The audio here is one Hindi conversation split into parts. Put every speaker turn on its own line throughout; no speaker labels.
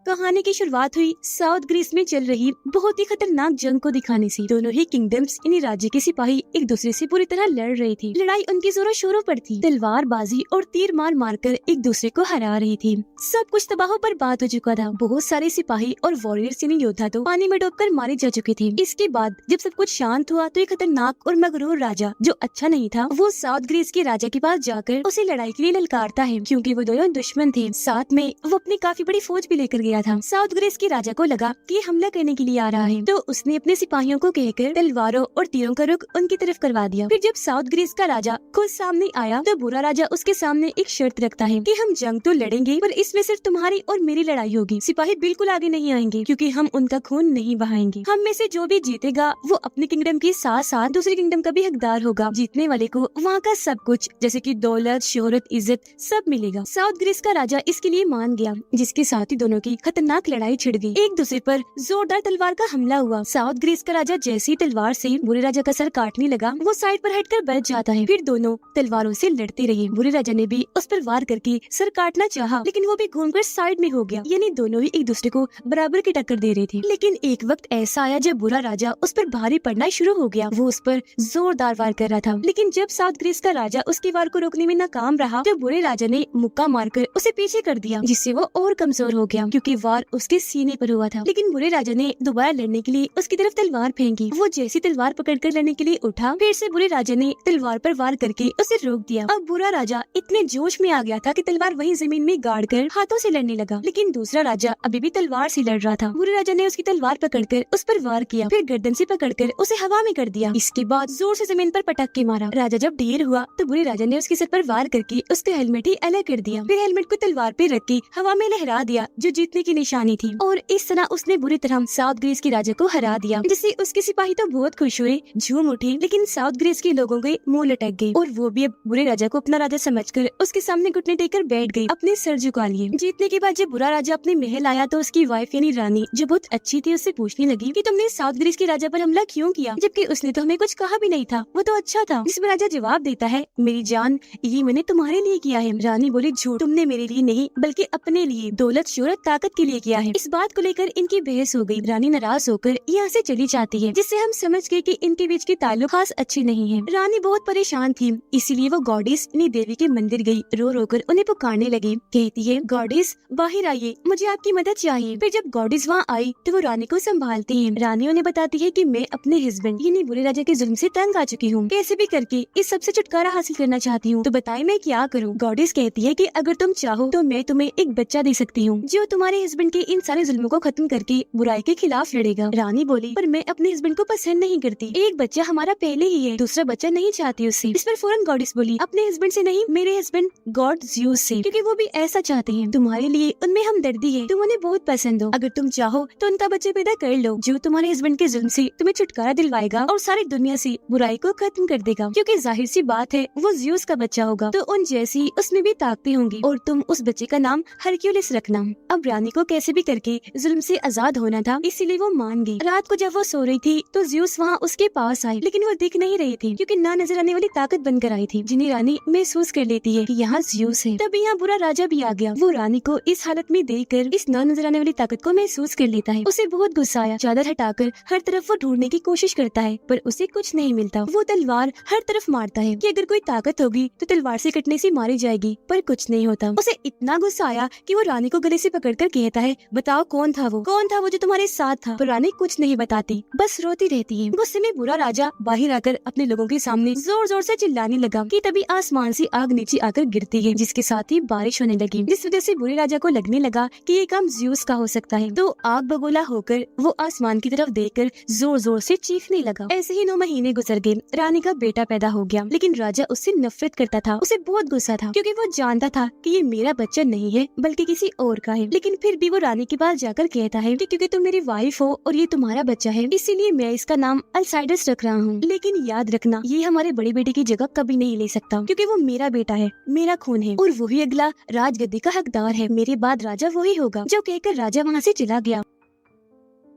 कहानी की शुरुआत हुई साउथ ग्रीस में चल रही बहुत ही खतरनाक जंग को दिखाने से। दोनों ही किंगडम्स यानी राज्य के सिपाही एक दूसरे से पूरी तरह लड़ रहे थे। लड़ाई उनकी जोरों शोरों पर थी। तलवारबाजी और तीर मार मार कर एक दूसरे को हरा रही थी। सब कुछ तबाह बर्बाद हो चुका था। बहुत सारे सिपाही और वॉरियर्स यानी योद्धा तो पानी में डूबकर मारे जा चुके थे। इसके बाद जब सब कुछ शांत हुआ तो एक खतरनाक और मगरूर राजा, जो अच्छा नहीं था, वो साउथ ग्रीस के राजा के पास जाकर उसे लड़ाई के लिए ललकारता है, क्योंकि वो दोनों दुश्मन थे। साथ में वो अपनी काफी बड़ी फौज भी लेकर गया था। साउथ ग्रीस के राजा को लगा कि ये हमला करने के लिए आ रहा है, तो उसने अपने सिपाहियों को कहकर तलवारों और तीरों का रुख उनकी तरफ करवा दिया। फिर जब साउथ ग्रीस का राजा खुद सामने आया तो बुरा राजा उसके सामने एक शर्त रखता है कि हम जंग तो लड़ेंगे, पर इसमें सिर्फ तुम्हारी और मेरी लड़ाई होगी। सिपाही बिल्कुल आगे नहीं आएंगे, क्योंकि हम उनका खून नहीं बहाएंगे। हम में से जो भी जीतेगा वो अपने किंगडम के साथ साथ दूसरे किंगडम का भी हकदार होगा। जीतने वाले को वहाँ का सब कुछ, जैसे कि दौलत, शोहरत, इज्जत, सब मिलेगा। साउथ ग्रीस का राजा इसके लिए मान गया, जिसके साथ ही दोनों की खतरनाक लड़ाई छिड़ गई। एक दूसरे पर जोरदार तलवार का हमला हुआ। साउथ ग्रीस का राजा जैसी तलवार से बुरे राजा का सर काटने लगा, वो साइड पर हटकर बैठ जाता है। फिर दोनों तलवारों से लड़ते रहे। बुरे राजा ने भी उस पर वार करके सर काटना चाहा, लेकिन वो भी घूमकर साइड में हो गया। यानी दोनों ही एक दूसरे को बराबर की टक्कर दे रहे थे। लेकिन एक वक्त ऐसा आया जब बुरा राजा उस पर भारी पड़ना शुरू हो गया। वो उस पर जोरदार वार कर रहा था, लेकिन जब साउथ ग्रीस का राजा उसके वार को रोकने में नाकाम रहा तो बुरे राजा ने मुक्का मारकर उसे पीछे कर दिया, जिससे वो और कमजोर हो गया, क्योंकि वार उसके सीने पर हुआ था। लेकिन बुरे राजा ने दोबारा लड़ने के लिए उसकी तरफ तलवार फेंकी। वो जैसी तलवार पकड़कर लड़ने के लिए उठा, फिर से बुरे राजा ने तलवार पर वार करके उसे रोक दिया। अब बुरा राजा इतने जोश में आ गया था कि तलवार वहीं जमीन में गाड़ कर हाथों से लड़ने लगा। लेकिन दूसरा राजा अभी भी तलवार से लड़ रहा था। बुरे राजा ने उसकी तलवार पकड़कर उस पर वार किया, फिर गर्दन से पकड़कर उसे हवा में कर दिया। इसके बाद जोर से जमीन पर पटक के मारा। राजा जब ढेर हुआ तो बुरे राजा ने उसके सर पर वार करके उसका हेलमेट ही अलग कर दिया। फिर हेलमेट को तलवार पे रख के हवा में लहरा दिया, जो जीतने की निशानी थी। और इस तरह उसने बुरी तरह साउथ ग्रीस के राजा को हरा दिया, जिससे उसके सिपाही तो बहुत खुश हुए, झूम उठे। लेकिन साउथ ग्रीस के लोगों के मुंह लटक गए और वो भी अब बुरे राजा को अपना राजा समझकर उसके सामने घुटने टेककर बैठ गई, अपने सर झुका लिए। जीतने के बाद जब बुरा राजा अपने महल आया तो उसकी वाइफ यानी रानी, जो बहुत अच्छी थी, उससे पूछने लगी कि तुमने साउथ ग्रीस के राजा पर हमला क्यों किया, जबकि उसने तो हमें कुछ कहा भी नहीं था, वो तो अच्छा था। जिस पर राजा जवाब देता है, मेरी जान, ये मैंने तुम्हारे लिए किया है। रानी बोली, झूठ, तुमने मेरे लिए नहीं बल्कि अपने लिए, दौलत, शोहरत, ताकत के लिए किया है। इस बात को लेकर इनकी बहस हो गई। रानी नाराज होकर यहाँ से चली जाती है, जिससे हम समझ गए कि इनके बीच के ताल्लुक खास अच्छे नहीं है। रानी बहुत परेशान थी, इसीलिए वो गॉडेस यानी देवी के मंदिर गई। रो रो कर उन्हें पुकारने लगी। कहती है, गॉडेस बाहर आइए, मुझे आपकी मदद चाहिए। फिर जब गॉडेस वहाँ आई तो वो रानी को संभालती है। रानी उन्हें बताती है कि मैं अपने हस्बैंड यानी बुरे राजा के जुल्म से तंग आ चुकी हूँ, कैसे भी करके इस सबसे छुटकारा हासिल करना चाहती हूँ, तो बताइए मैं क्या करूँ। गॉडेस कहती है कि अगर तुम चाहो तो मैं तुम्हें एक बच्चा दे सकती हूँ, जो तुम्हारे हस्बैंड के इन सारे जुल्मों को खत्म करके बुराई के खिलाफ लड़ेगा। रानी बोली, पर मैं अपने हस्बैंड को पसंद नहीं करती, एक बच्चा हमारा पहले ही है, दूसरा बच्चा नहीं चाहती उससे। इस पर फौरन गॉडेस बोली, अपने हस्बैंड से नहीं, मेरे हस्बैंड गॉड ज़्यूस से, क्योंकि वो भी ऐसा चाहते हैं। तुम्हारे लिए उनमें हमदर्दी है, तुम उन्हें बहुत पसंद हो। अगर तुम चाहो तो उनका बच्चा पैदा कर लो, जो तुम्हारे हस्बैंड के जुल्म से तुम्हें छुटकारा दिलवाएगा और सारी दुनिया से बुराई को खत्म कर देगा, क्योंकि जाहिर सी बात है वो ज़्यूस का बच्चा होगा, तो उन जैसी उसमें भी ताकतें होंगी, और तुम उस बच्चे का नाम हरक्यूलिस रखना। अब रानी को कैसे भी करके जुल्म से आजाद होना था, इसीलिए वो मान गई। रात को जब वो सो रही थी तो ज़्यूस वहाँ उसके पास आए, लेकिन वो दिख नहीं रही थी, क्योंकि ना नजर आने वाली ताकत बनकर आई थी, जिन्हें रानी महसूस कर लेती है कि यहाँ ज़्यूस है। तभी यहाँ बुरा राजा भी आ गया। वो रानी को इस हालत में देखकर इस ना नजर आने वाली ताकत को महसूस कर लेता है। उसे बहुत गुस्सा आया। चादर हटाकर हर तरफ वो ढूंढने की कोशिश करता है, पर उसे कुछ नहीं मिलता। वो तलवार हर तरफ मारता है कि अगर कोई ताकत होगी तो तलवार से कटने से मारी जाएगी, पर कुछ नहीं होता। उसे इतना गुस्सा आया कि वो रानी को गले से पकड़कर कहता है, बताओ कौन था वो जो तुम्हारे साथ था। पर रानी कुछ नहीं बताती, बस रोती रहती है। गुस्से में बुरा राजा बाहर आकर अपने लोगों के सामने जोर जोर से चिल्लाने लगा कि तभी आसमान से आग नीचे आकर गिरती है, जिसके साथ ही बारिश होने लगी, जिस वजह से बुरे राजा को लगने लगा कि ये काम ज़्यूस का हो सकता है। तो आग बगोला होकर वो आसमान की तरफ देखकर जोर जोर से चीखने लगा। ऐसे ही 9 महीने गुजर गए। रानी का बेटा पैदा हो गया, लेकिन राजा उससे नफरत करता था। उसे बहुत गुस्सा था, क्योंकि वो जानता था कि ये मेरा बच्चा नहीं है बल्कि किसी और का है। लेकिन फिर भी वो रानी के पास जाकर कहता है कि क्योंकि तुम मेरी वाइफ हो और ये तुम्हारा बच्चा है, इसीलिए मैं इसका नाम अल्साइडस रख रहा हूँ। लेकिन याद रखना, ये हमारे बड़े बेटे की जगह कभी नहीं ले सकता, क्योंकि वो मेरा बेटा है, मेरा खून है, और वही अगला राजगद्दी का हकदार है। मेरे बाद राजा वही होगा। जो कहकर राजा वहाँ से चला गया।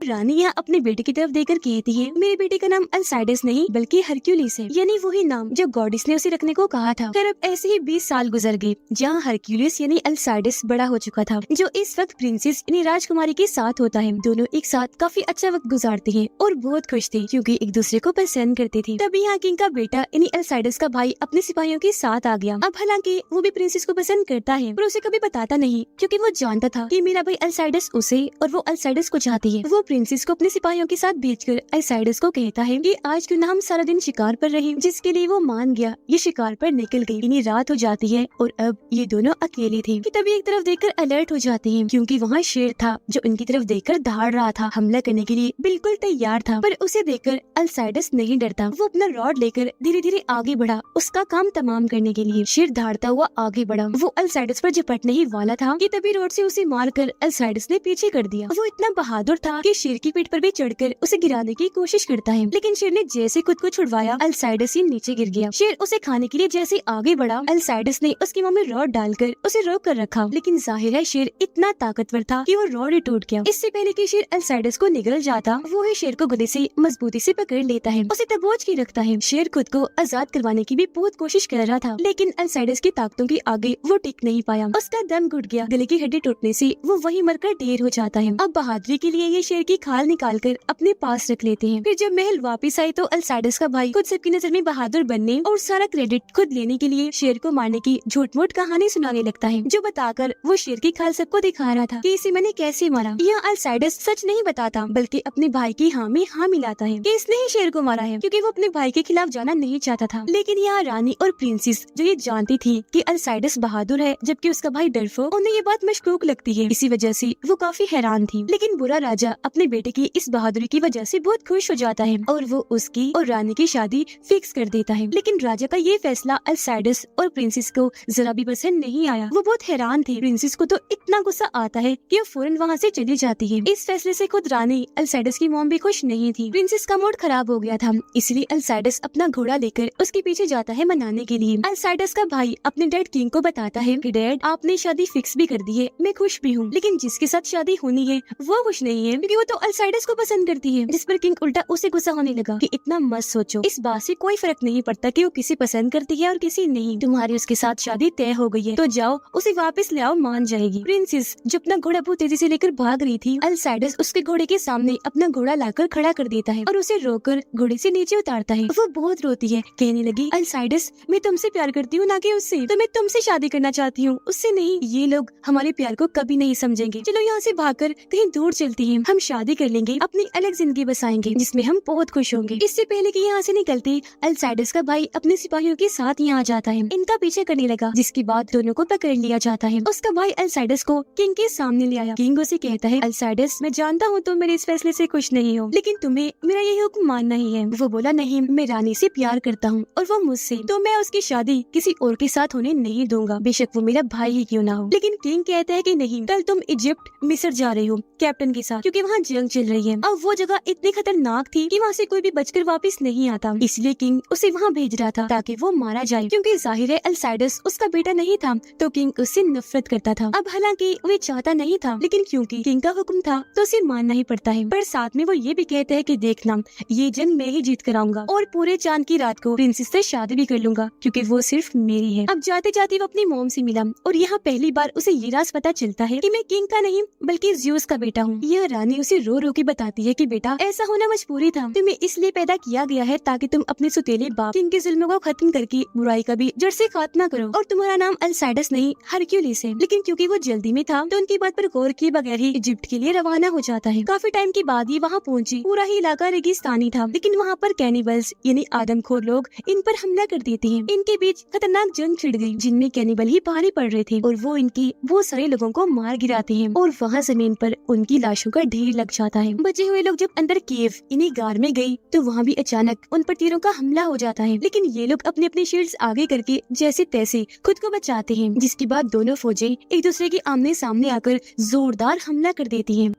रानी यहाँ अपने बेटे की तरफ देखकर कहती है, मेरे बेटे का नाम अल्साइडस नहीं बल्कि हरक्यूलिस है, यानी वही नाम जो गॉडेस ने उसे रखने को कहा था। फिर अब ऐसे ही 20 साल गुजर गए, जहाँ हरक्यूलिस यानी अल्साइडस बड़ा हो चुका था, जो इस वक्त प्रिंसेस यानी राजकुमारी के साथ होता है। दोनों एक साथ काफी अच्छा वक्त गुजारते हैं और बहुत खुश थे क्योंकि एक दूसरे को पसंद करते थे। तभी यहाँ किंग का बेटा यानी अल्साइडस का भाई अपने सिपाहियों के साथ आ गया। अब हालांकि वो भी प्रिंसेस को पसंद करता है पर उसे कभी बताता नहीं, क्योंकि वो जानता था कि मेरा भाई अल्साइडस उसे और वो अल्साइडस को चाहती है। वो प्रिंसेस को अपने सिपाहियों के साथ भेजकर अल्साइडस को कहता है कि आज क्यों ना हम सारा दिन शिकार पर रहे, जिसके लिए वो मान गया। ये शिकार पर निकल गई, यानी रात हो जाती है और अब ये दोनों अकेले थे कि तभी एक तरफ देखकर अलर्ट हो जाते हैं, क्योंकि वहाँ शेर था जो उनकी तरफ देखकर दहाड़ रहा था, हमला करने के लिए बिल्कुल तैयार था। पर उसे देखकर अल्साइडस नहीं डरता। वो अपना रॉड लेकर धीरे धीरे आगे बढ़ा उसका काम तमाम करने के लिए। शेर दहाड़ता हुआ आगे बढ़ा, वो अल्साइडस पर झपटने ही वाला था कि तभी रोड से उसे मारकर अल्साइडस ने पीछे कर दिया। वो इतना बहादुर था कि शेर की पीठ पर भी चढ़कर उसे गिराने की कोशिश करता है, लेकिन शेर ने जैसे खुद को छुड़वाया अल्साइडस ही नीचे गिर गया। शेर उसे खाने के लिए जैसे आगे बढ़ा, अल्साइडस ने उसके मुंह में रॉड डालकर उसे रोक कर रखा, लेकिन जाहिर है शेर इतना ताकतवर था कि वो रॉड ही टूट गया। इससे पहले कि शेर अल्साइडस को निगल जाता, वो ही शेर को गले से मजबूती से पकड़ लेता है, उसे दबोच के रखता है। शेर खुद को आजाद करवाने की भी बहुत कोशिश कर रहा था, लेकिन अल्साइडस की ताकतों के आगे वो टिक नहीं पाया। उसका दम घुट गया, गले की हड्डी टूटने से वो वहीं मरकर ढेर हो जाता है। अब बहादुरी के लिए ये शेर की खाल निकालकर अपने पास रख लेते हैं। फिर जब महल वापस आए तो अल्साइडस का भाई खुद सबकी नजर में बहादुर बनने और सारा क्रेडिट खुद लेने के लिए शेर को मारने की झूठ मूठ कहानी सुनाने लगता है, जो बताकर वो शेर की खाल सबको दिखा रहा था कि इसे मैंने कैसे मारा। यहाँ अल्साइडस सच नहीं बताता बल्कि अपने भाई की हाँ में हाँ मिलाता है कि इसने ही शेर को मारा है, क्योंकि वो अपने भाई के खिलाफ जाना नहीं चाहता था। लेकिन यहाँ रानी और प्रिंसेस जो ये जानती थी कि अल्साइडस बहादुर है जबकि उसका भाई डरपोक, उन्हें ये बात मशकूक लगती है। इसी वजह से वो काफी हैरान थी। लेकिन बुरा राजा अपने बेटे की इस बहादुरी की वजह से बहुत खुश हो जाता है और वो उसकी और रानी की शादी फिक्स कर देता है। लेकिन राजा का ये फैसला अल्साइडस और प्रिंसेस को जरा भी पसंद नहीं आया। वो बहुत हैरान थे। प्रिंसेस को तो इतना गुस्सा आता है कि वो फौरन वहाँ से चली जाती है। इस फैसले से खुद रानी अल्साइडस की मॉम भी खुश नहीं थी। प्रिंसेस का मूड खराब हो गया था, इसलिए अल्साइडस अपना घोड़ा लेकर उसके पीछे जाता है मनाने के लिए। अल्साइडस का भाई अपने डैड किंग को बताता है कि डैड आपने शादी फिक्स भी कर दी है, मैं खुश भी हूँ, लेकिन जिसके साथ शादी होनी है वो खुश नहीं है, क्योंकि वो तो अल्साइडस को पसंद करती है। जिस पर किंग उल्टा उसे गुस्सा होने लगा कि इतना मत सोचो, इस बात से कोई फर्क नहीं पड़ता कि वो किसी पसंद करती है और किसी नहीं। तुम्हारी उसके साथ शादी तय हो गई है तो जाओ उसे वापस ले आओ, मान जाएगी। प्रिंसेस जो अपना घोड़ा बहुत तेजी से लेकर भाग रही थी, अल्साइडस उसके घोड़े के सामने अपना घोड़ा लाकर खड़ा कर देता है और उसे रोककर घोड़े से नीचे उतारता है। वो बहुत रोती है, कहने लगी अल्साइडस मैं तुमसे प्यार करती हूँ ना कि उससे, तो मैं तुमसे शादी करना चाहती हूँ, उससे नहीं। ये लोग हमारे प्यार को कभी नहीं समझेंगे। चलो यहाँ से भागकर कहीं दूर चलती हैं, हम शादी कर लेंगे, अपनी अलग जिंदगी बसाएंगे जिसमें हम बहुत खुश होंगे। इससे पहले कि यहाँ से निकलते अल्साइडस का भाई अपने सिपाहियों के साथ यहाँ आ जाता है, इनका पीछे करने लगा, जिसके बाद दोनों को पकड़ लिया जाता है। उसका भाई अल्साइडस को किंग के सामने ले आया। किंग उसे कहता है अल्साइडस मैं जानता हूँ तुम मेरे इस फैसले से खुश नहीं हो, लेकिन तुम्हें मेरा ये हुक्म मानना ही है। वो बोला नहीं, मैं रानी से प्यार करता हूँ और वो मुझसे, तो मैं उसकी शादी किसी और के साथ होने नहीं दूंगा, बेशक वो मेरा भाई ही क्यों ना हो। लेकिन किंग कहता है कि नहीं, कल तुम इजिप्ट मिस्र जा रही हो कैप्टन के साथ, क्योंकि वहाँ जंग चल रही है। अब वो जगह इतनी खतरनाक थी कि वहाँ से कोई भी बचकर वापस नहीं आता, इसलिए किंग उसे वहाँ भेज रहा था ताकि वो मारा जाए, क्योंकि जाहिर है अल्साइडस उसका बेटा नहीं था तो किंग उससे नफरत करता था। अब हालांकि वो चाहता नहीं था, लेकिन क्योंकि किंग का हुक्म था तो उसे मानना ही पड़ता है। पर साथ में वो ये भी कहता है कि देखना ये जंग मैं ही जीत कर आऊंगा और पूरे चांद की रात को प्रिंसेस से शादी भी कर लूंगा, क्योंकि वो सिर्फ मेरी है। अब जाते जाते वो अपनी मॉम से मिला और यहाँ पहली बार उसे ये राज पता चलता है कि मैं किंग का नहीं बल्कि ज़्यूस का बेटा हूँ। यह रानी उसे रो रो के बताती है कि बेटा ऐसा होना मजबूरी था, तुम्हें इसलिए पैदा किया गया है ताकि तुम अपने सुतेले बाप किंग के जुल्म को खत्म करके बुराई का भी जड़ से खात्मा करो। और तुम्हारा नाम अल्साइडस नहीं हरक्यूलिस है। लेकिन क्योंकि वो जल्दी में था तो उनकी बात पर गौर किए बगैर ही इजिप्ट के लिए रवाना हो जाता है। काफी टाइम के बाद ही वहाँ पहुँची। पूरा ही इलाका रेगिस्तानी था, लेकिन वहाँ पर कैनिबल्स यानी आदमखोर लोग इन पर हमला कर देते हैं। इनके बीच खतरनाक जंग छिड़ गई, जिनमें कैनिबल ही भारी पड़ रहे थे और वो इनकी बहुत सारे लोगों को मार गिराते हैं और वहाँ जमीन पर उनकी लाशों का ढेर लग जाता है। बचे हुए लोग जब अंदर केव इन्हीं गार में गई तो वहाँ भी अचानक उन पर तीरों का हमला हो जाता है, लेकिन ये लोग अपने अपने शील्ड्स आगे करके जैसे तैसे खुद को बचाते हैं, जिसके बाद दोनों फौजें एक दूसरे के आमने सामने आकर जोरदार हमला कर देती हैं।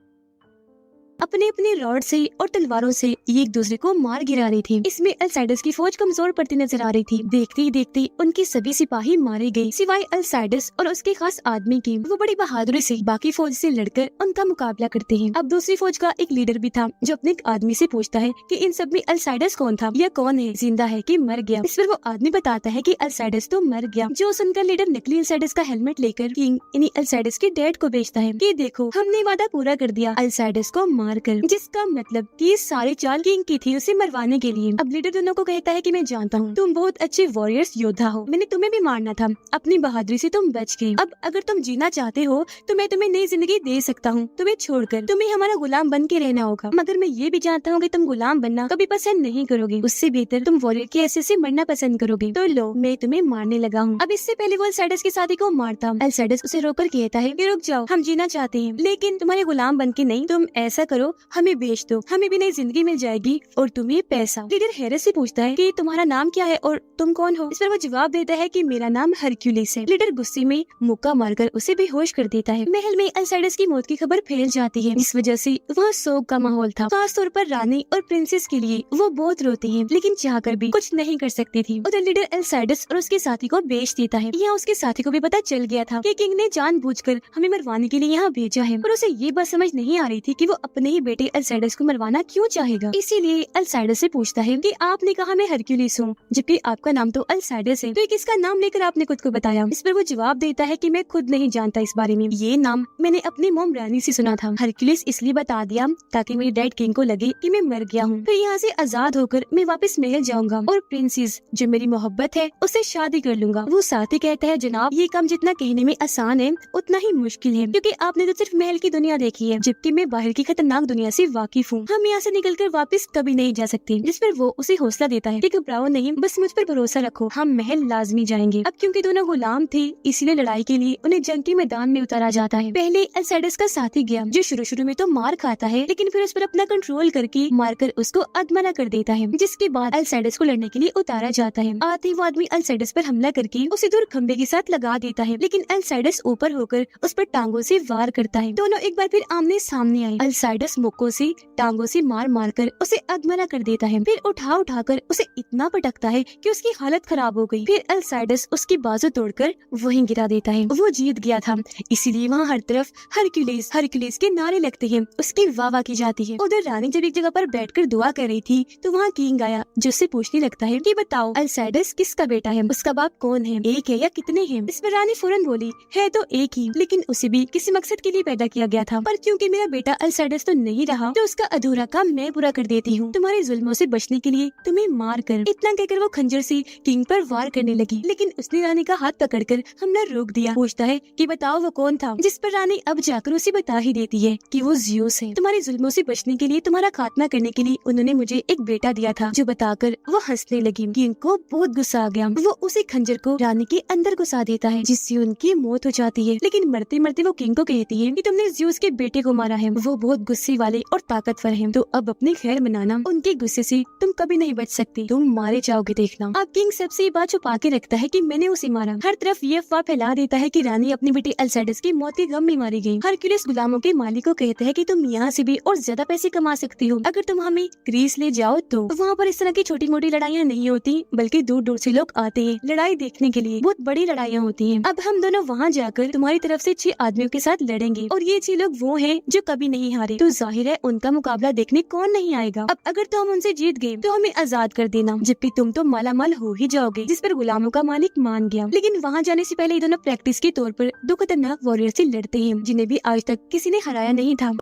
अपने अपने रॉड से और तलवारों से ये एक दूसरे को मार गिरा रही थी। इसमें अल्साइडस की फौज कमजोर पड़ती नजर आ रही थी। देखते ही देखते उनके सभी सिपाही मारे गए सिवाय अल्साइडस और उसके खास आदमी के। वो बड़ी बहादुरी से बाकी फौज से लड़कर उनका मुकाबला करते हैं। अब दूसरी फौज का एक लीडर भी था जो अपने एक आदमी से पूछता है कि इन सब में अल्साइडस कौन था, यह कौन है, जिंदा है कि मर गया। इस पर वो आदमी बताता है कि अल्साइडस तो मर गया। जो सुनकर लीडर नकली अल्साइडस का हेलमेट लेकर किंग इन्हीं अल्साइडस के डैड को बेचता है कि देखो हमने वादा पूरा कर दिया अल्साइडस को मार कर, जिसका मतलब कि ये सारी चाल किंग की थी उसे मरवाने के लिए। अब लीडर दोनों को कहता है कि मैं जानता हूँ तुम बहुत अच्छे वॉरियर्स योद्धा हो, मैंने तुम्हें भी मारना था, अपनी बहादुरी से तुम बच गए। अब अगर तुम जीना चाहते हो तो मैं तुम्हें नई जिंदगी दे सकता हूँ, तुम्हें छोड़कर तुम्हें हमारा गुलाम बन के रहना होगा। मगर मैं ये भी जानता हूँ कि तुम गुलाम बनना कभी पसंद नहीं करोगे, उससे बेहतर तुम वॉरियर के ऐसे से मरना पसंद करोगे। तो लो मैं तुम्हें मारने लगा हूँ। अब इससे पहले वो अल्साइडस के साथी को मारता, अल्साइडस उसे रोककर कहता है कि रुक जाओ, हम जीना चाहते हैं लेकिन तुम्हारे गुलाम बन के नहीं, तुम ऐसा करो हमें बेच दो, हमें भी नई जिंदगी मिल जाएगी और तुम्हें पैसा। लीडर हैरत से पूछता है कि तुम्हारा नाम क्या है और तुम कौन हो। इस पर वो जवाब देता है कि मेरा नाम हरक्यूलिस है। लीडर गुस्से में मुक्का मारकर उसे बेहोश कर देता है। महल में अल्साइडस की मौत की खबर फैल जाती है। इस वजह से वह शोक का माहौल था, खास तौर पर रानी और प्रिंसेस के लिए। वो बहुत रोती है लेकिन चाहकर भी कुछ नहीं कर सकती थी। उधर लीडर अल्साइडस और उसके साथी को बेच देता है। यहाँ उसके साथी को भी पता चल गया था कि किंग ने जानबूझकर हमें मरवाने के लिए यहाँ भेजा है, पर उसे ये बात समझ नहीं आ रही थी कि वो अपने ही बेटे अल्साइडस को मरवाना क्यों चाहेगा। इसीलिए अल्साइडस से पूछता है कि आपने कहा मैं हरक्यूलिस हूँ जबकि आपका नाम तो अल्साइडस है, तो ये किसका नाम लेकर आपने खुद को बताया। इस पर वो जवाब देता है कि मैं खुद नहीं जानता इस बारे में, ये नाम मैंने अपनी मोम रानी से सुना था। हरक्यूलिस इसलिए बता दिया ताकि मेरे डैड किंग को लगे कि मैं मर गया हूँ, फिर यहाँ से आजाद होकर मैं वापस महल जाऊंगा और प्रिंसेस जो मेरी मोहब्बत है उससे शादी कर लूंगा। वो साथी कहता है जनाब ये काम जितना कहने में आसान है उतना ही मुश्किल है, क्योंकि आपने तो सिर्फ महल की दुनिया देखी है जबकि मैं बाहर की खतरनाक दुनिया से वाकिफ हूँ। हम यहाँ से निकलकर वापस कभी नहीं जा सकते। जिस पर वो उसे हौसला देता है कि घबराओ नहीं, बस मुझ पर भरोसा रखो, हम महल लाजमी जाएंगे। अब क्योंकि दोनों गुलाम थे इसीलिए लड़ाई के लिए उन्हें जंग के मैदान में उतारा जाता है। पहले अल्साइडस का साथी गया जो शुरू में तो मार खाता है लेकिन फिर उस पर अपना कंट्रोल करके मारकर उसको अधमरा कर देता है, जिसके बाद अल्साइडस को लड़ने के लिए उतारा जाता है। आते वो आदमी अल्साइडस पर हमला करके उसे दूर खंबे के साथ लगा देता है, लेकिन अल्साइडस ऊपर होकर उस पर टांगों से वार करता है। दोनों एक बार फिर आमने सामने आए। अल्साइडस मुक्कों से टांगों से मार मार कर उसे अधमरा कर देता है, फिर उठा कर उसे इतना पटकता है कि उसकी हालत खराब हो गई। फिर अल्साइडस उसकी बाजू तोड़कर वहीं गिरा देता है। वो जीत गया था इसीलिए वहाँ हर तरफ हरक्यूलिस हरक्यूलिस के नारे लगते हैं, उसकी वाह की जाती है। उधर रानी जब एक जगह पर बैठकर दुआ कर रही थी तो वहाँ किंग आया जो उससे पूछने लगता है कि बताओ अल्साइडस किसका बेटा है, उसका बाप कौन है, एक है या कितने हैं। इस पर रानी फौरन बोली है तो एक ही, लेकिन उसे भी किसी मकसद के लिए पैदा किया गया था, पर क्योंकि मेरा बेटा अल्साइडस तो नहीं रहा तो उसका अधूरा काम मैं पूरा कर देती हूँ। तुम्हारे जुल्मों से बचने के लिए तुम्हें मार कर। इतना कहकर वो खंजर से किंग पर वार करने लगी, लेकिन उसने रानी का हाथ पकड़कर हमला रोक दिया। पूछता है कि बताओ वो कौन था, जिस पर रानी अब जाकर उसे बता ही देती है कि वो ज़्यूस है। तुम्हारे जुल्मों से बचने के लिए, तुम्हारा खात्मा करने के लिए उन्होंने मुझे एक बेटा दिया था, जो बताकर वो हंसने लगी। किंग को बहुत गुस्सा आ गया, वो उसे खंजर को रानी के अंदर घुसा देता है जिससे उनकी मौत हो जाती है। लेकिन मरते मरते वो किंग को कहती है कि तुमने ज़्यूस के बेटे को मारा है, वो बहुत गुस्से वाले और ताकतवर है, तो अब अपनी खैर मनाना, उनके गुस्से से तुम कभी नहीं बच सकती, तुम मारे जाओगे देखना। अब किंग सबसे ये बात छुपा के रखता है कि मैंने उसे मारा। हर तरफ ये अफवाह फैला देता है कि रानी अपने बेटे अल्साइडस की मौत के गम में मारी गई। हरक्यूलिस गुलामों के मालिक को कहता है कि तुम यहाँ से भी और ज्यादा पैसे कमा सकती हो अगर तुम हमें ग्रीस ले जाओ तो। वहाँ पर इस तरह की छोटी मोटी लड़ाइयाँ नहीं होती, बल्कि दूर दूर से लोग आते हैं लड़ाई देखने के लिए, बहुत बड़ी लड़ाइयाँ होती हैं। अब हम दोनों वहाँ जाकर तुम्हारी तरफ से 6 आदमियों के साथ लड़ेंगे और ये 6 लोग वो हैं जो कभी नहीं हारे, तो जाहिर है उनका मुकाबला देखने कौन नहीं आएगा। अब अगर तुम उनसे जीत गए तो हमें आजाद कर देना, जबकि तुम तो मालामाल हो ही जाओगे। जिस पर गुलामों का मालिक मान गया। लेकिन वहाँ जाने से पहले ये दोनों प्रैक्टिस के तौर पर 2 खतरनाक वॉरियर से लड़ते हैं जिन्हें भी आज तक किसी ने हराया नहीं था।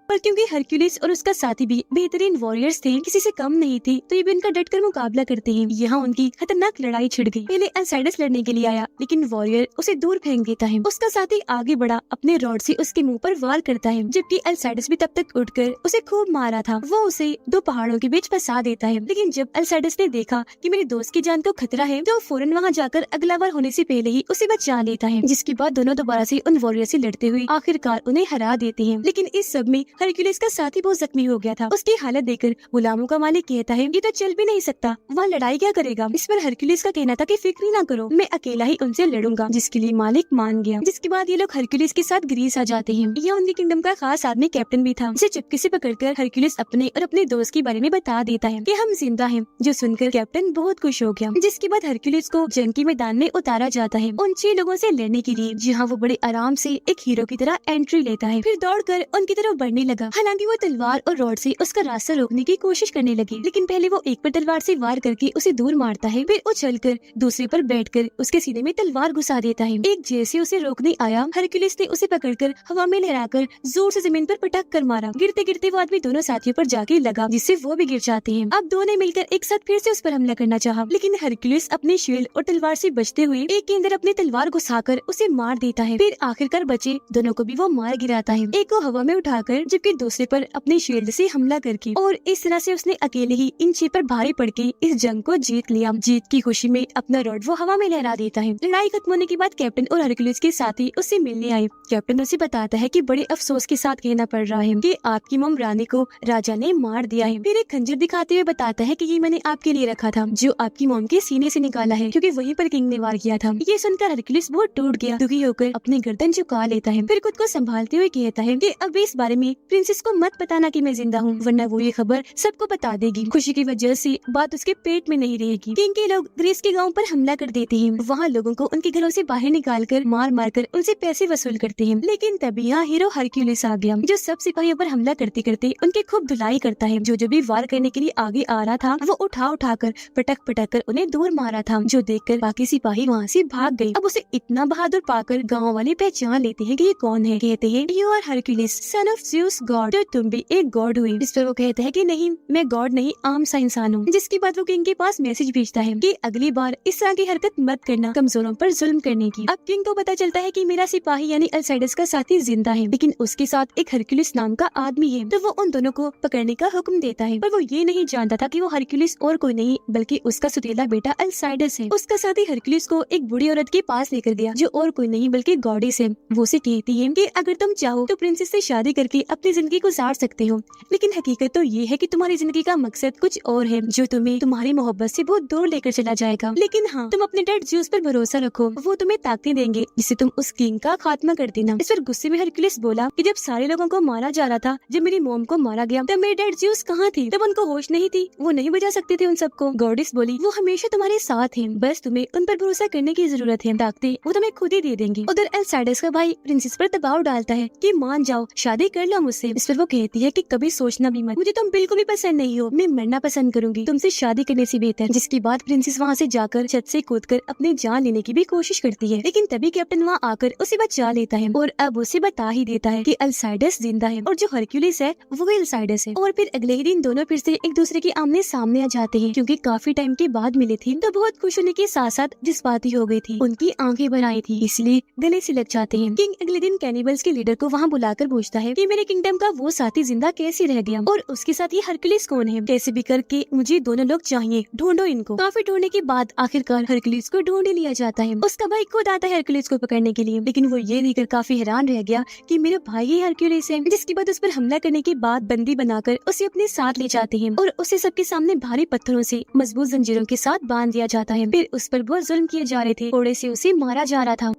पर क्योंकि हरक्यूलिस और उसका साथी भी बेहतरीन वॉरियर्स थे, किसी से कम नहीं थे, तो ये भी उनका डटकर मुकाबला करते हैं। यहाँ उनकी खतरनाक लड़ाई छिड़ गई। पहले अल्साइडस लड़ने के लिए आया, लेकिन वॉरियर उसे दूर फेंक देता है। उसका साथी आगे बढ़ा, अपने रॉड से उसके मुंह पर वार करता है, जबकि अल्साइडस भी तब तक उठकर उसे खूब मारा था। वो उसे 2 पहाड़ों के बीच फंसा देता है। लेकिन जब अल्साइडस ने देखा कि मेरे दोस्त की जान को खतरा है, तो फौरन वहाँ जाकर अगला वार होने से पहले ही उसे बचा लेता है, जिसके बाद दोनों दोबारा से उन वॉरियर से लड़ते हुए आखिरकार उन्हें हरा देते हैं। लेकिन इस सब में हरक्यूलिस का साथी बहुत जख्मी हो गया था। उसकी हालत देखकर गुलामों का मालिक कहता है ये तो चल भी नहीं सकता, वहाँ लड़ाई क्या करेगा। इस पर हरक्यूलिस का कहना था कि फिक्र ही ना करो, मैं अकेला ही उनसे लड़ूंगा, जिसके लिए मालिक मान गया। जिसके बाद ये लोग हरक्यूलिस के साथ ग्रीस आ जाते हैं। यह उनकी किंगडम का खास आदमी कैप्टन भी था। उसे चुपके से पकड़कर हरक्यूलिस अपने और अपने दोस्त के बारे में बता देता है कि हम जिंदा हैं, जो सुनकर कैप्टन बहुत खुश हो गया। जिसके बाद हरक्यूलिस को जंग के मैदान में उतारा जाता है उन 6 लोगों से लड़ने के लिए, जहाँ वो बड़े आराम से एक हीरो की तरह एंट्री लेता है। फिर दौड़कर उनकी तरफ बढ़ने लगा। हालांकि वो तलवार और रॉड से उसका रास्ता रोकने की कोशिश करने लगी, लेकिन पहले वो एक पर तलवार से वार करके उसे दूर मारता है, फिर उछलकर दूसरे पर बैठकर उसके सीने में तलवार घुसा देता है। एक जैसे उसे रोकने आया, हरक्यूलिस ने उसे पकड़कर हवा में लहराकर जोर से जमीन पर पटक कर मारा। गिरते गिरते वो आदमी दोनों साथियों पर जाके लगा, जिससे वो भी गिर जाते हैं। अब दोनों ने मिलकर एक साथ फिर से उस पर हमला करना चाहा, लेकिन हरक्यूलिस अपने शील्ड और तलवार से बचते हुए एक के अंदर अपनी तलवार घुसाकर उसे मार देता है। फिर आखिरकार बचे दोनों को भी वो मार गिराता है, एक को हवा में उठाकर जबकि दूसरे पर अपने शील्ड से हमला करके। और इस तरह से उसने अकेले ही इन 6 पर भारी पड़ के इस जंग को जीत लिया। जीत की खुशी में अपना रॉड वो हवा में लहरा देता है। लड़ाई खत्म होने के बाद कैप्टन और हरक्यूलिस के साथी उससे मिलने आए। कैप्टन उसे बताता है कि बड़े अफसोस के साथ कहना पड़ रहा है कि आपकी मोम रानी को राजा ने मार दिया है। फिर एक खंजर दिखाते हुए बताता है कि ये मैंने आपके लिए रखा था, जो आपकी मोम के सीने से निकाला है, क्योंकि वहीं पर किंग ने वार किया था। ये सुनकर हरक्यूलिस बहुत टूट गया, दुखी होकर अपनी गर्दन झुका लेता है। फिर खुद को संभालते हुए कहता है कि अब इस बारे में प्रिंसेस को मत बताना कि मैं जिंदा हूँ, वरना वो ये खबर सबको बता देगी। खुशी की वजह से बात उसके पेट में नहीं रहेगी। किंग के लोग ग्रीस के गाँव पर हमला कर देते हैं। वहाँ लोगों को उनके घरों से बाहर निकाल कर मार मार कर उनसे पैसे वसूल करते हैं। लेकिन तभी यहाँ हीरो हरक्यूलिस आ गया, जो सब सिपाहियों पर हमला करते करते उनके खूब धुलाई करता है। जो भी वार करने के लिए आगे आ रहा था वो उठा कर पटक कर उन्हें दूर मारा था, जो देखकर बाकी सिपाही वहाँ से भाग गए। अब उसे इतना बहादुर पाकर गाँव वाले पहचान लेते हैं कि ये कौन है। कहते हैं you are Hercules son of Zeus god, तो तुम भी एक गॉड हुई। इस पर वो कहता है कि नहीं, मैं गॉड नहीं, आम सा इंसान हूँ। जिसके बाद वो किंग के पास मैसेज भेजता है कि अगली बार इस तरह की हरकत मत करना, कमजोरों पर जुल्म करने की। अब किंग को पता चलता है कि मेरा सिपाही यानी अल्साइडस का साथी जिंदा है, लेकिन उसके साथ एक हरक्यूलिस नाम का आदमी है। तो वो उन दोनों को पकड़ने का हुक्म देता है, पर वो ये नहीं जानता था कि वो हरक्यूलिस और कोई नहीं बल्कि उसका सुतीला बेटा अल्साइडस है। उसका साथी हरक्यूलिस को एक बूढ़ी औरत के पास लेकर गया, जो और कोई नहीं बल्कि गॉडेस है। वो उसे कहती है कि अगर तुम चाहो तो प्रिंसेस से शादी करके अपनी जिंदगी गुजार सकते हो, लेकिन हकीकत तो ये है कि तुम्हारी जिंदगी का मकसद कुछ और है, जो तुम्हें तुम्हारी मोहब्बत से बहुत दूर लेकर चला जाएगा। लेकिन हाँ, तुम अपने डैड ज़्यूस पर भरोसा रखो, वो तुम्हें ताकतें देंगे जिससे तुम उस किंग का खात्मा कर देना। इस पर गुस्से में हरक्यूलिस बोला कि जब सारे लोगों को मारा जा रहा था, जब मेरी मोम को मारा गया, तब मेरे डैड ज़्यूस कहाँ थे? तब उनको होश नहीं थी, वो नहीं बचा सकते थे उन सबको। गॉडेस बोली वो हमेशा तुम्हारे साथ हैं, बस तुम्हें उन पर भरोसा करने की जरूरत है, ताकतें वो तुम्हें खुद ही दे देंगे। उधर अल्साइडस का भाई प्रिंसेस पर दबाव डालता है कि मान जाओ, शादी कर लो मुझसे। इस पर वो कहती है कि कभी सोचना भी मत, मुझे तुम बिल्कुल भी पसंद नहीं हो, मैं मरना पसंद करूंगी, तुमसे शादी करने से बेहतर। जिसके बाद प्रिंसेस वहाँ से जाकर छत से कूदकर अपनी जान लेने की भी कोशिश करती है, लेकिन तभी कैप्टन वहाँ आकर उसे बचा लेता है और अब उसे बता ही देता है कि अल्साइडस जिंदा है और जो हरक्यूलिस है वो भी अल्साइडस है। और फिर अगले ही दिन दोनों फिर से एक दूसरे के आमने सामने आ जाते हैं, क्योंकि काफी टाइम के बाद मिले थे तो बहुत खुश होने के साथ साथ जज्बाती हो गई थी, उनकी आंखें भर आई थी, इसलिए गले से लग जाते हैं। किंग अगले दिन कैनिबल्स के लीडर को वहाँ बुलाकर पूछता है कि मेरे किंगडम का वो साथी जिंदा कैसे रह गया और उसके साथ ये हरक्यूलिस कौन है। कैसे भी करके मुझे दोनों लोग चाहिए, ढूंढो इनको। काफी ढूंढने के बाद आखिरकार हरक्यूलिस को ढूंढ लिया जाता है। उसका भाई खुद आता है हरक्यूलिस को पकड़ने के लिए, लेकिन वो ये देखकर काफी हैरान रह गया कि मेरा भाई ही हरक्यूलिस है। जिसके बाद उस पर हमला करने के बाद बंदी बनाकर उसे अपने साथ ले जाते हैं और उसे सबके सामने भारी पत्थरों से मजबूत जंजीरों के साथ बांध दिया जाता है। फिर उस पर बहुत जुल्म किए जा रहे थे, घोड़े से उसे मारा जा रहा था।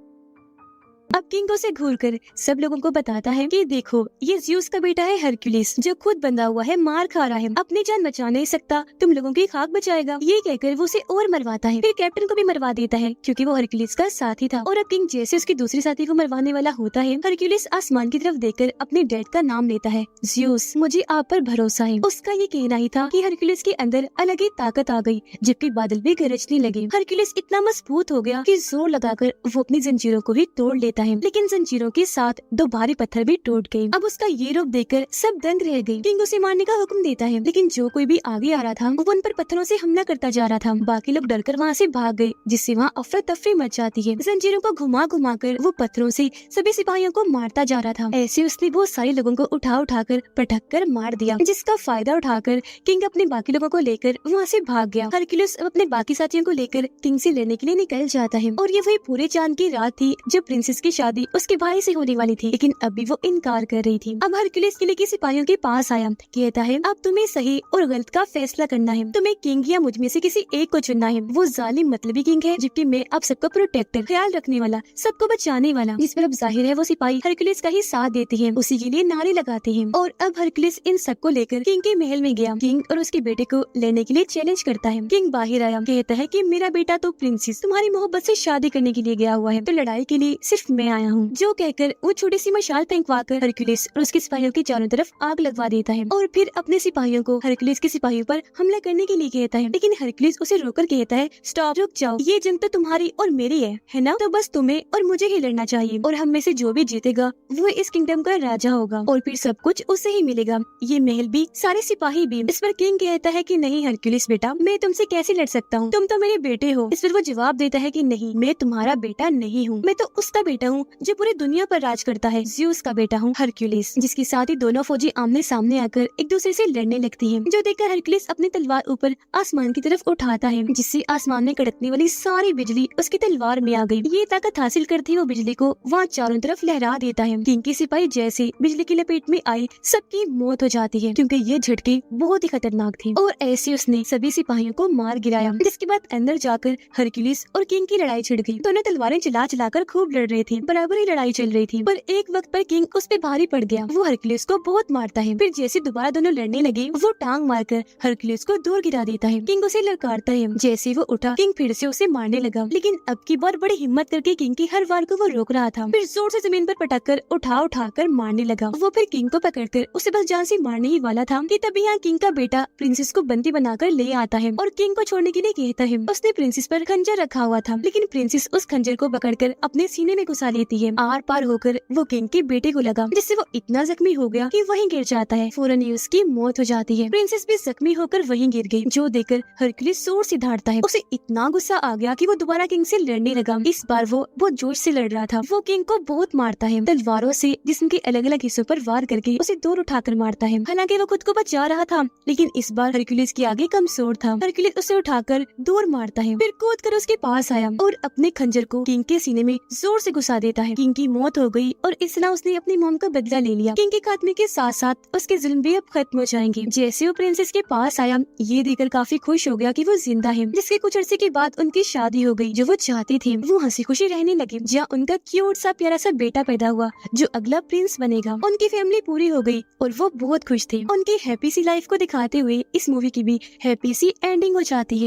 अब किंग उसे घूरकर सब लोगों को बताता है कि देखो, ये ज़्यूस का बेटा है हरक्यूलिस, जो खुद बंधा हुआ है, मार खा रहा है, अपनी जान बचा नहीं सकता, तुम लोगों की खाक बचाएगा। ये कहकर वो उसे और मरवाता है। फिर कैप्टन को भी मरवा देता है, क्योंकि वो हरक्यूलिस का साथी था। और अब किंग जैसे उसकी दूसरी साथी को मरवाने वाला होता है, हरक्यूलिस आसमान की तरफ देखकर अपने डैड का नाम लेता है, ज़्यूस, मुझे आप पर भरोसा है। उसका ये कहना ही था कि हरक्यूलिस के अंदर अलग ही ताकत आ गई, जबकि बादल भी गरजने लगे। हरक्यूलिस इतना मजबूत हो गया कि जोर लगाकर वो अपनी जंजीरों को ही तोड़ लेता है, लेकिन जंजीरों के साथ 2 भारी पत्थर भी टूट गए। अब उसका ये रूप देखकर सब दंग रह गए। किंग उसे मारने का हुक्म देता है, लेकिन जो कोई भी आगे आ रहा था वो उन पर पत्थरों से हमला करता जा रहा था। बाकी लोग डरकर वहाँ से भाग गए, जिससे वहाँ अफरा तफरी मच जाती है। जंजीरों को घुमा घुमा कर वो पत्थरों से सभी सिपाहियों को मारता जा रहा था। ऐसे उसने बहुत सारे लोगों को उठा कर पटक कर मार दिया, जिसका फायदा उठाकर किंग अपने बाकी लोगों को लेकर वहाँ से भाग गया। हरक्यूलिस अपने बाकी साथियों को लेकर किंग से लड़ने के लिए निकल जाता है। और ये वही पूरे चांद की रात थी जब प्रिंसेस की शादी उसके भाई से होने वाली थी, लेकिन अभी वो इनकार कर रही थी। अब हरक्यूलिस किले के सिपाहियों के पास आया, कहता है अब तुम्हें सही और गलत का फैसला करना है, तुम्हें किंग या मुझ में से किसी एक को चुनना है। वो जालिम मतलबी किंग है, जबकि मैं अब सबका प्रोटेक्टर, ख्याल रखने वाला, सबको बचाने वाला। जिस पर अब जाहिर है वो सिपाही हरक्यूलिस का ही साथ देते हैं, उसी के लिए नारे लगाते हैं। और अब हरक्यूलिस इन सबको लेकर किंग के महल में गया। किंग और उसके बेटे को लेने के लिए चैलेंज करता है। किंग बाहर आया, कहता है कि मेरा बेटा तो प्रिंसेस तुम्हारी मोहब्बत से शादी करने के लिए गया हुआ है, तो लड़ाई के लिए सिर्फ मैं आया हूँ। जो कहकर वो छोटी सी मशाल फेंकवाकर हरक्यूलिस और उसके सिपाहियों के चारों तरफ आग लगवा देता है और फिर अपने सिपाहियों को हरक्यूलिस के सिपाहियों पर हमला करने के लिए कहता है। लेकिन हरक्यूलिस उसे रोककर कहता है स्टॉप, रुक जाओ, ये जंग तो तुम्हारी और मेरी है ना? तो बस तुम्हें और मुझे ही लड़ना चाहिए और हम में से जो भी जीतेगा वो इस किंगडम का राजा होगा और फिर सब कुछ उसे ही मिलेगा, ये महल भी, सारे सिपाही भी। इस पर किंग कहता है कि नहीं हरक्यूलिस बेटा, मैं तुमसे कैसे लड़ सकता हूँ, तुम तो मेरे बेटे हो। इस पर वो जवाब देता है कि नहीं, मैं तुम्हारा बेटा नहीं हूँ, मैं तो उसका बेटा हूँ जो पूरी दुनिया पर राज करता है, ज़्यूस का बेटा हूँ हरक्यूलिस। जिसके साथ ही दोनों फौजी आमने सामने आकर एक दूसरे से लड़ने लगती हैं, जो देखकर हरक्यूलिस अपनी तलवार ऊपर आसमान की तरफ उठाता है, जिससे आसमान में कड़कने वाली सारी बिजली उसकी तलवार में आ गई। ये ताकत हासिल करती वो बिजली को वहाँ चारों तरफ लहरा देता है। किंग के सिपाही जैसे बिजली की लपेट में आए, सबकी मौत हो जाती है, क्योंकि ये झटके बहुत ही खतरनाक थे। और ऐसे उसने सभी सिपाहियों को मार गिराया। जिसके बाद अंदर जाकर हरक्यूलिस और किंग की लड़ाई छिड़ गई। दोनों तलवारें चला चलाकर खूब लड़ रहे थे, बराबर ही लड़ाई चल रही थी। पर एक वक्त पर किंग उस पे भारी पड़ गया। वो हरक्यूलिस को बहुत मारता है। फिर जैसे दोबारा दोनों लड़ने लगे, वो टांग मारकर हरक्यूलिस को दूर गिरा देता है। किंग उसे ललकारता है। जैसे वो उठा, किंग फिर से उसे मारने लगा, लेकिन अब की बार बड़ी हिम्मत करके किंग की हर वार को वो रोक रहा था। फिर जोर से जमीन पर पटक कर उठा कर मारने लगा। वो फिर किंग को पकड़कर उसे बस जान से मारने ही वाला था कि तभी यहाँ किंग का बेटा प्रिंसेस को बंदी बनाकर ले आता है और किंग को छोड़ने के लिए कहता है। उसने प्रिंसेस पर खंजर रखा हुआ था, लेकिन प्रिंसेस उस खंजर को पकड़कर अपने सीने में घुसा लेती है। आर पार होकर वो किंग के बेटे को लगा, जिससे वो इतना जख्मी हो गया कि वहीं गिर जाता है। फौरन ही उसकी मौत हो जाती है। प्रिंसेस भी जख्मी होकर वहीं गिर गई, जो देखकर हरक्यूलिस जोर से दहाड़ता है। उसे इतना गुस्सा आ गया कि वो दोबारा किंग से लड़ने लगा। इस बार वो बहुत जोश से लड़ रहा था। वो किंग को बहुत मारता है, तलवारों से जिसम के अलग अलग हिस्सों पर वार करके उसे दूर उठाकर मारता है। हालांकि वो खुद को बचा रहा था, लेकिन इस बार हरक्यूलिस के आगे कमजोर था। हरक्यूलिस उसे उठाकर दूर मारता है, फिर कूद कर उसके पास आया और अपने खंजर को किंग के सीने में जोर से घुसा देता है। किंग की मौत हो गई और इस तरह उसने अपनी मौम का बदला ले लिया। किंग के खात्मे के साथ साथ उसके जुल्म भी अब खत्म हो जाएंगे। जैसे वो प्रिंसेस के पास आया, ये देखकर काफी खुश हो गया कि वो जिंदा है। जिसके कुछ अरसे के बाद उनकी शादी हो गई, जो वो चाहती थी। वो हंसी खुशी रहने लगे, जहाँ उनका क्यूट सा प्यारा सा बेटा पैदा हुआ, जो अगला प्रिंस बनेगा। उनकी फैमिली पूरी हो गई और वो बहुत खुश थे। उनकी हैप्पी सी लाइफ को दिखाते हुए इस मूवी की भी हैप्पी सी एंडिंग हो जाती है।